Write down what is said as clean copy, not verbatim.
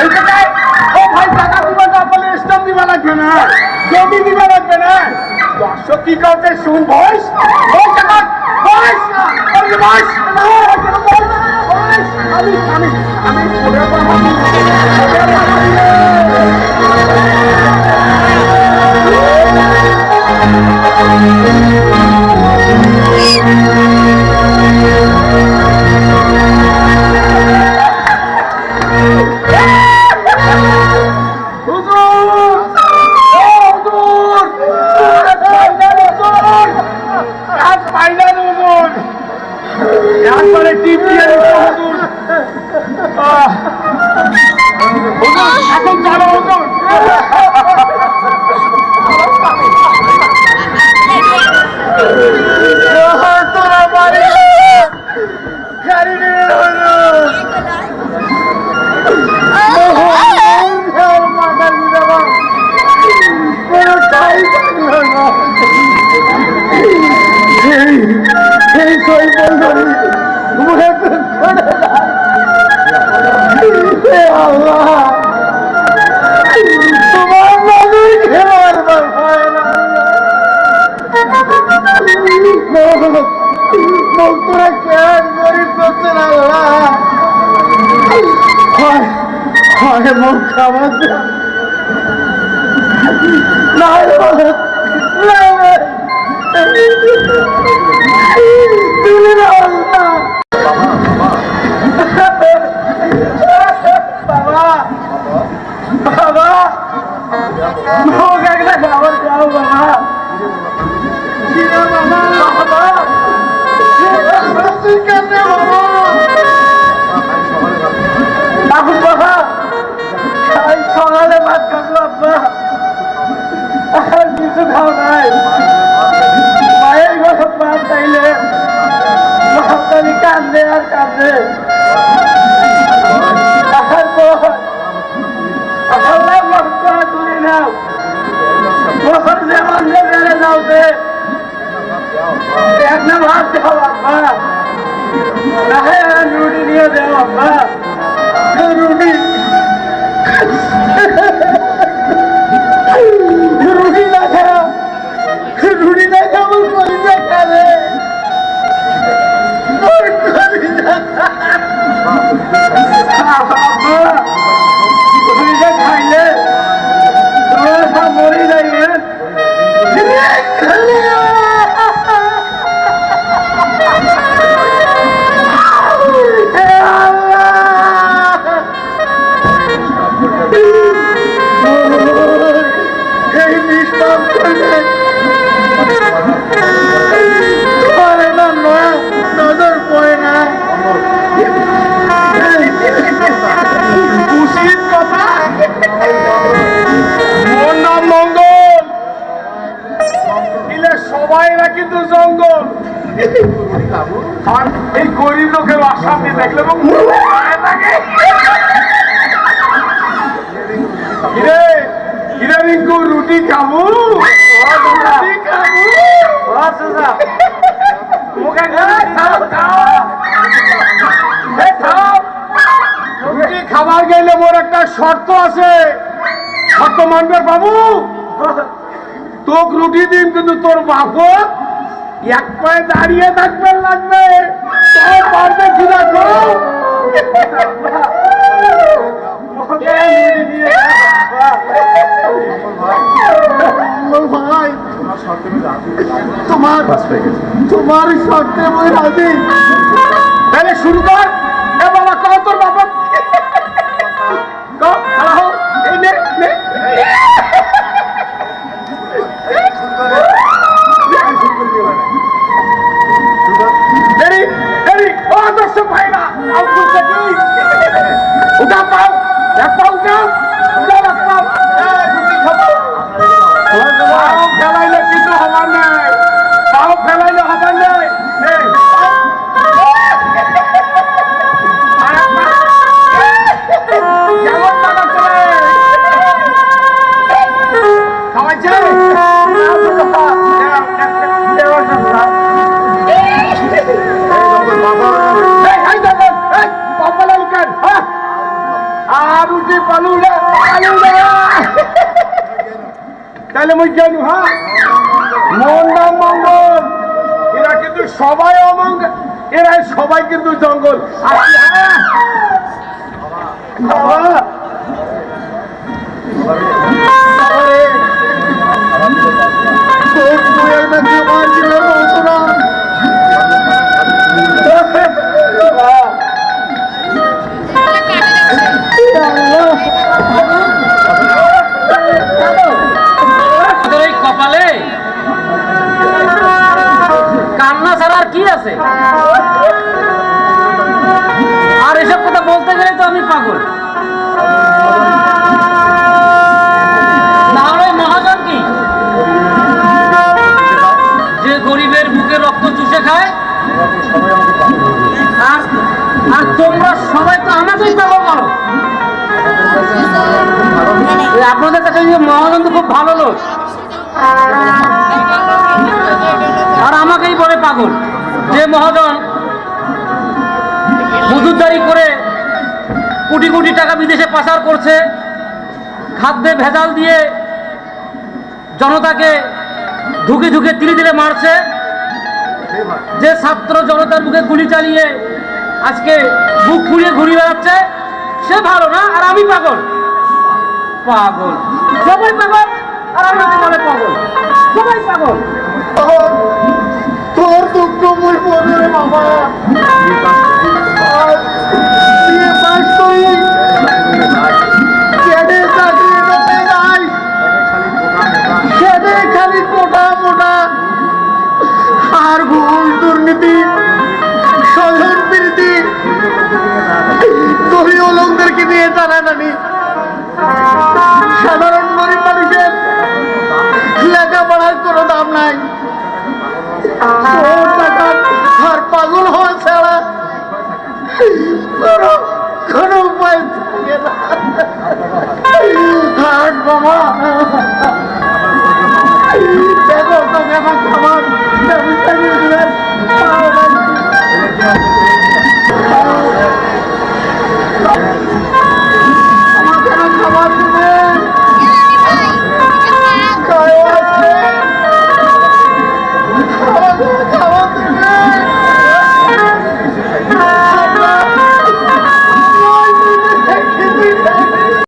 এই জায়গায় ও ভাই টাকা দিবা না বলে স্ট্যাম্প দিবা লাগবে না, জমি দিবা লাগবে না। দর্শক কি করতে শুন ভয়েস ওই টাকা ভয়েস আমি ভয়েস আমি আমি আমি একবারে টিপ দিয়ে এখন চলো তোরা বাড়ি গাড়ি নিয়ে তোমার নদী খেলার তোরা কেন গরিব করছে না মুখ খাবার বাবা বাবা মুখ একটা খাবার দাও বাবা সকালে ভাত খাবো আব্বা আর কিছু খাও নাই মায়ের ঘরে ভাত চাইলে মাতালি কান্দে আর কান্দে তুলে নাও যেমন বেড়ে যাও একটা ভাত দেও আব্বা রুটি নিয়ে দেও আব্বা রুটি রুটি না খাও রুটি না খাবো কলিজা খাবে কলিজা খাইলে তোমার সব মরে যাইবে এই নিষ্পাপ নজর পড়ে না উচিত কথা ওর নাম মঙ্গল দিলে সবাই না কিন্তু জঙ্গল আর এই গরিব লোকের আসামে দেখলে রিঙ্কু রুটি খাবো রুটি খাবার গেলে মোর একটা শর্ত আছে, শর্ত মানবে বাবু। তোক রুটি দিন কিন্তু তোর বাবু এক পায়ে দাঁড়িয়ে থাকবে লাগবে, তোর পারবে কি রাখো ভাই তোমার শর্তে বই রাজি, তাহলে শুরু কর। এ বাবা কও তোর বাবা দর্শক ভাইরা উঠা পাও একটা উঠা ফেলাইলে কিছু হবার নাই, পাও ফেলাইলে হবার নাই। আর কি পালুলা তাহলে মুই কেন হ্যাঁ মন নাম মঙ্গল এরা কিন্তু সবাই অমঙ্গল এরা সবাই কিন্তু জঙ্গল বাবা কপালে কান্না ছাড়া আর কি আছে? আর এসব কথা বলতে গেলে তো আমি পাগল। তাহলে মহাজন কি যে গরিবের বুকে রক্ত চুষে খায় আর তোমরা সবাই তো আমাকেই পাগল করো। আপনাদের কাছে মহাজন তো খুব ভালো লোক আর আমাকেই বলে পাগল। যে মহাজন মজুরদারি করে কোটি কোটি টাকা বিদেশে পাচার করছে, খাদ্যে ভেজাল দিয়ে জনতাকে ধুকে ধুকে তিলে তিলে মারছে, যে ছাত্র জনতার মুখে গুলি চালিয়ে আজকে বুক ফুলিয়ে ঘুরিয়ে বেড়াচ্ছে, সে ভালো না আর আমি পাগল। পাগল সবাই পাগল আর আমাকে বলে পাগল, সবাই পাগল। তোর দুঃখ মুই বলে বাবা খালি মোটা মোটা আর ভুল দুর্নীতি স্বজন প্রীতি দলীয় লোকদেরকে নিয়ে টানাটানি, সাধারণ গরিব মানুষের লেখাপড়ার কোনো দাম নাই, আর পাগল হওয়া ছাড়া কোনো উপায় থাকে না। হাট বাবা দেখো তোকে আমার খাবার